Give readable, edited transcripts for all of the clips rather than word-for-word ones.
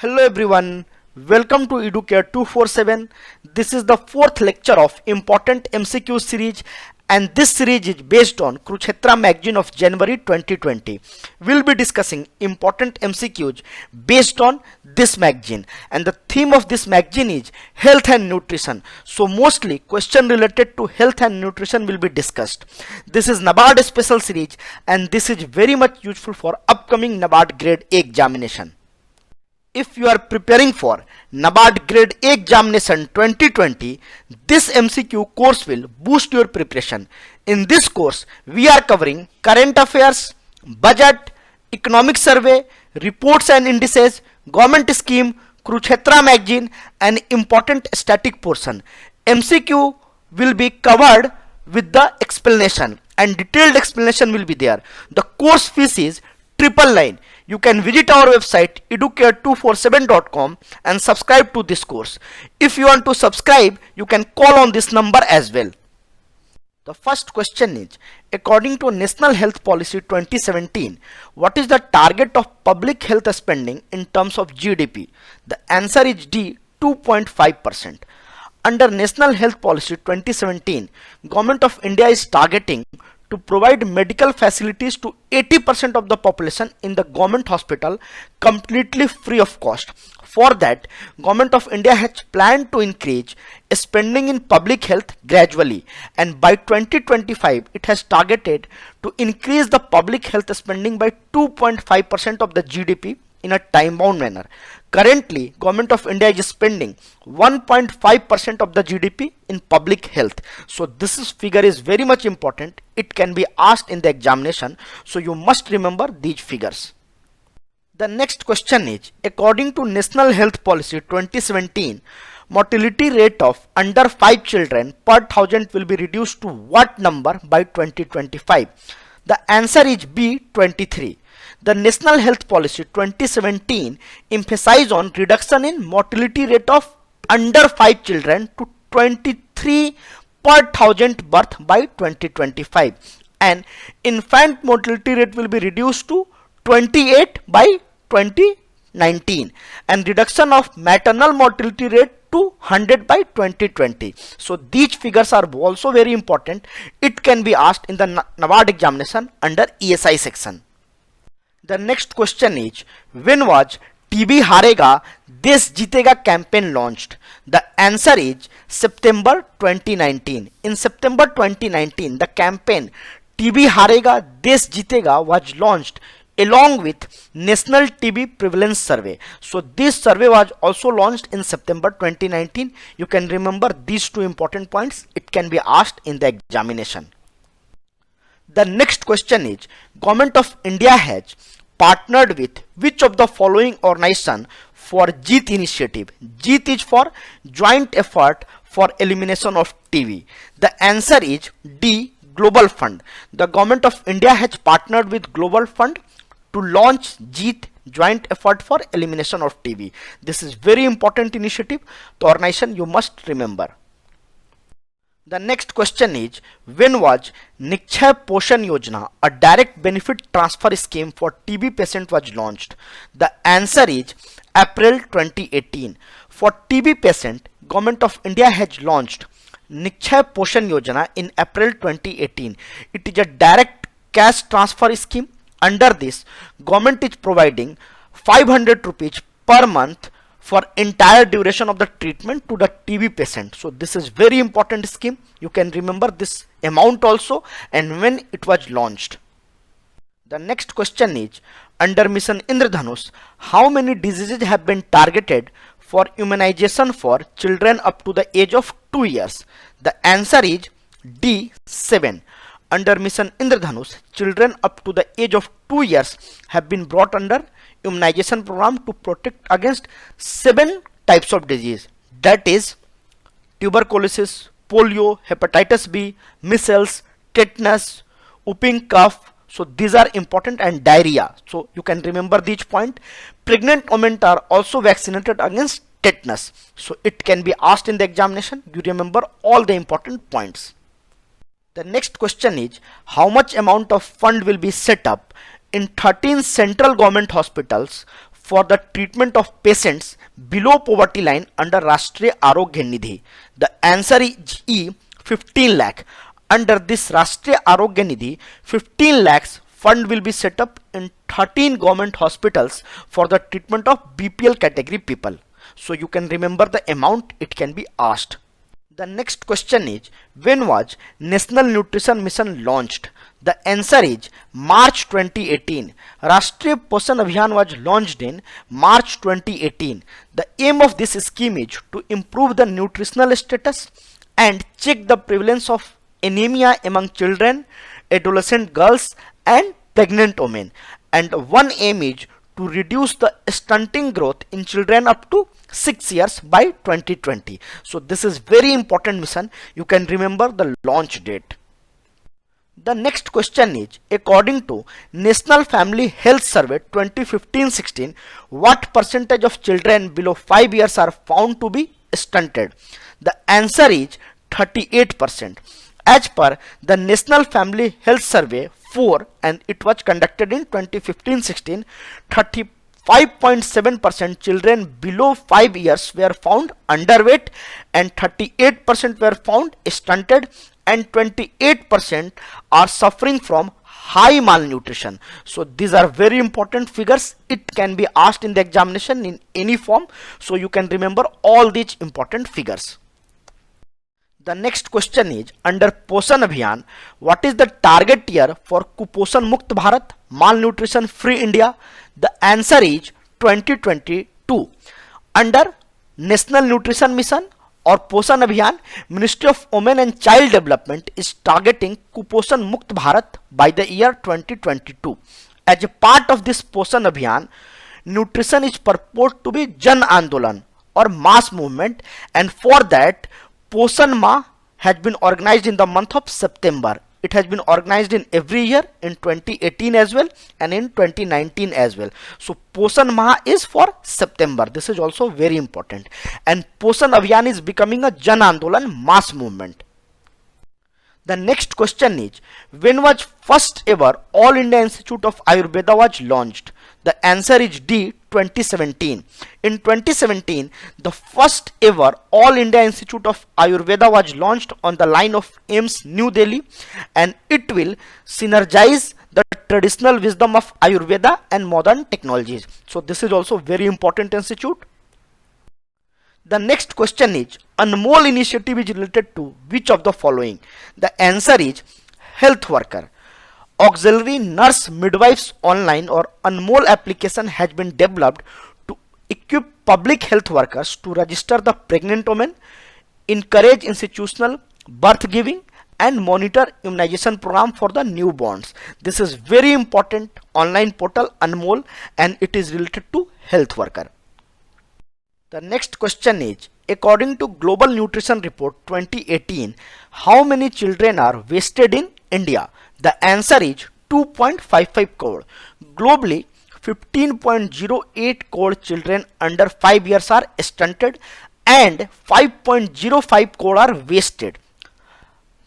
Hello everyone, welcome to EduCare 247. This is the fourth lecture of important MCQ series, and this series is based on Kurukshetra Magazine of January 2020. We'll be discussing important MCQs based on this magazine, and the theme of this magazine is health and nutrition. So mostly question related to health and nutrition will be discussed. This is NABARD special series, and this is very much useful for upcoming NABARD Grade A examination. If you are preparing for NABARD Grade A examination 2020, this MCQ course will boost your preparation. In this course, we are covering current affairs, budget, economic survey, reports and indices, government scheme, Kurukshetra magazine, and important static portion. MCQ will be covered with the explanation, and detailed explanation will be there. The course fees is 999. You can visit our website educare247.com and subscribe to this course. If you want to subscribe, you can call on this number as well. The first question is, according to National Health Policy 2017, what is the target of public health spending in terms of GDP? The answer is D, 2.5%. Under National Health Policy 2017, Government of India is targeting to provide medical facilities to 80% of the population in the government hospital completely free of cost. For that, Government of India has planned to increase spending in public health gradually, and by 2025 it has targeted to increase the public health spending by 2.5% of the GDP in a time-bound manner. Currently, Government of India is spending 1.5% of the GDP in public health. So this figure is very much important. It can be asked in the examination. So you must remember these figures. The next question is, according to National Health Policy 2017, mortality rate of under 5 children per thousand will be reduced to what number by 2025? The answer is B, 23. The National Health Policy 2017 emphasized on reduction in mortality rate of under 5 children to 23 per thousand birth by 2025, and infant mortality rate will be reduced to 28 by 2019, and reduction of maternal mortality rate to 100 by 2020. So these figures are also very important. It can be asked in the NABARD examination under ESI section. The next question is, when was TB Harega Desh Jeetega campaign launched? The answer is September 2019. In September 2019, the campaign TB Harega Desh Jeetega was launched along with National TB Prevalence Survey. So this survey was also launched in September 2019. You can remember these two important points. It can be asked in the examination. The next question is, Government of India has partnered with which of the following organization for JEET initiative? JEET is for Joint Effort for Elimination of TB. The answer is D, Global Fund. The Government of India has partnered with Global Fund to launch JEET, Joint Effort for Elimination of TB. This is very important initiative. The organization you must remember. The next question is, when was Nikshay Poshan Yojana, a direct benefit transfer scheme for TB patient, was launched? The answer is April 2018. For TB patient, Government of India has launched Nikshay Poshan Yojana in April 2018. It is a direct cash transfer scheme. Under this, government is providing 500 rupees per month for entire duration of the treatment to the TB patient. So this is very important scheme. You can remember this amount also and when it was launched. The next question is, under Mission Indradhanush, how many diseases have been targeted for immunization for children up to the age of 2 years? The answer is D, 7. Under Mission Indradhanush, children up to the age of 2 years have been brought under immunization program to protect against 7 types of disease, that is tuberculosis, polio, hepatitis B, measles, tetanus, whooping cough. So these are important, and diarrhea. So you can remember these points. Pregnant women are also vaccinated against tetanus. So it can be asked in the examination. You remember all the important points. The next question is, how much amount of fund will be set up in 13 central government hospitals for the treatment of patients below poverty line under Rashtriya Arogya Nidhi? The answer is E, 15 lakh. Under this Rashtriya Arogya Nidhi, 15 lakhs fund will be set up in 13 government hospitals for the treatment of BPL category people. So you can remember the amount it can be asked. The next question is, when was National Nutrition Mission launched? The answer is March 2018. Rashtriya Poshan Abhiyaan was launched in March 2018. The aim of this scheme is to improve the nutritional status and check the prevalence of anemia among children, adolescent girls and pregnant women. And one aim is to reduce the stunting growth in children up to 6 years by 2020. So this is very important mission. You can remember the launch date. The next question is, according to National Family Health Survey 2015-16, what percentage of children below 5 years are found to be stunted? The answer is 38%. As per the National Family Health Survey 4, and it was conducted in 2015-16, 35.7% children below 5 years were found underweight and 38% were found stunted and 28% are suffering from high malnutrition. So these are very important figures. It can be asked in the examination in any form. So you can remember all these important figures. The next question is, under POSHAN Abhiyaan, what is the target year for Kuposhan Mukt Bharat Malnutrition Free India? The answer is 2022. Under National Nutrition Mission or POSHAN Abhiyaan, Ministry of Women and Child Development is targeting Kuposhan Mukt Bharat by the year 2022. As a part of this POSHAN Abhiyaan, nutrition is purported to be Jan Andolan or mass movement, and for that Poshan Ma has been organized in the month of September. It has been organized in every year, in 2018 as well and in 2019 as well. So Poshan Ma is for September. This is also very important. And Poshan Abhiyaan is becoming a Jan Andolan mass movement. The next question is, when was first ever All India Institute of Ayurveda was launched? The answer is D, 2017. In 2017, the first ever All India Institute of Ayurveda was launched on the line of AIIMS New Delhi, and it will synergize the traditional wisdom of Ayurveda and modern technologies. So this is also very important institute. The next question is, ANMOL initiative is related to which of the following? The answer is health worker. Auxiliary nurse midwives online or ANMOL application has been developed to equip public health workers to register the pregnant women, encourage institutional birth giving and monitor immunization program for the newborns. This is very important online portal ANMOL, and it is related to health worker. The next question is, according to Global Nutrition Report 2018, how many children are wasted in India? The answer is 2.55 crore. Globally, 15.08 crore children under 5 years are stunted and 5.05 crore are wasted.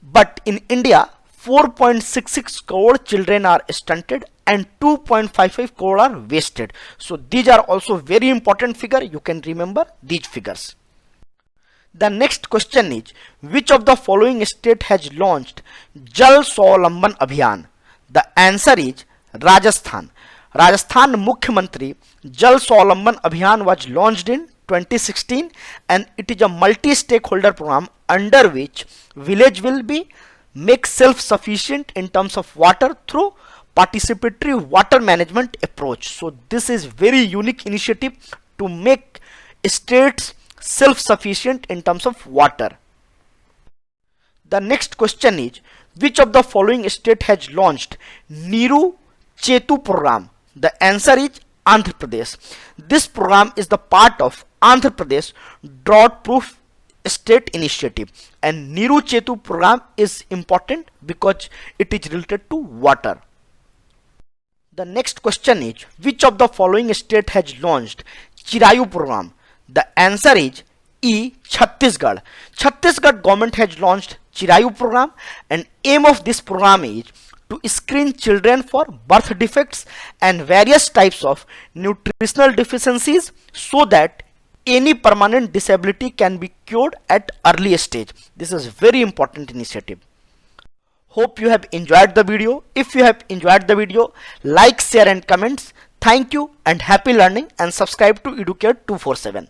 But in India, 4.66 crore children are stunted and 2.55 crore are wasted. So these are also very important figure. You can remember these figures. The next question is, which of the following state has launched Jal Swawalamban Abhiyaan? The answer is Rajasthan. Rajasthan Mukhyamantri Jal Swawalamban Abhiyaan was launched in 2016, and it is a multi-stakeholder program under which village will be make self-sufficient in terms of water through participatory water management approach. So this is very unique initiative to make states self-sufficient in terms of water. The next question is, which of the following state has launched Neeru Chetu program? The answer is Andhra Pradesh. This program is the part of Andhra Pradesh drought proof state initiative, and Neeru Chetu program is important because it is related to water. The next question is, which of the following state has launched Chirayu program? The answer is E, Chhattisgarh. Chhattisgarh government has launched Chirayu program, and aim of this program is to screen children for birth defects and various types of nutritional deficiencies so that any permanent disability can be cured at early stage. This is very important initiative. Hope you have enjoyed the video. If you have enjoyed the video, like, share and comments. Thank you and happy learning, and subscribe to Educare 247.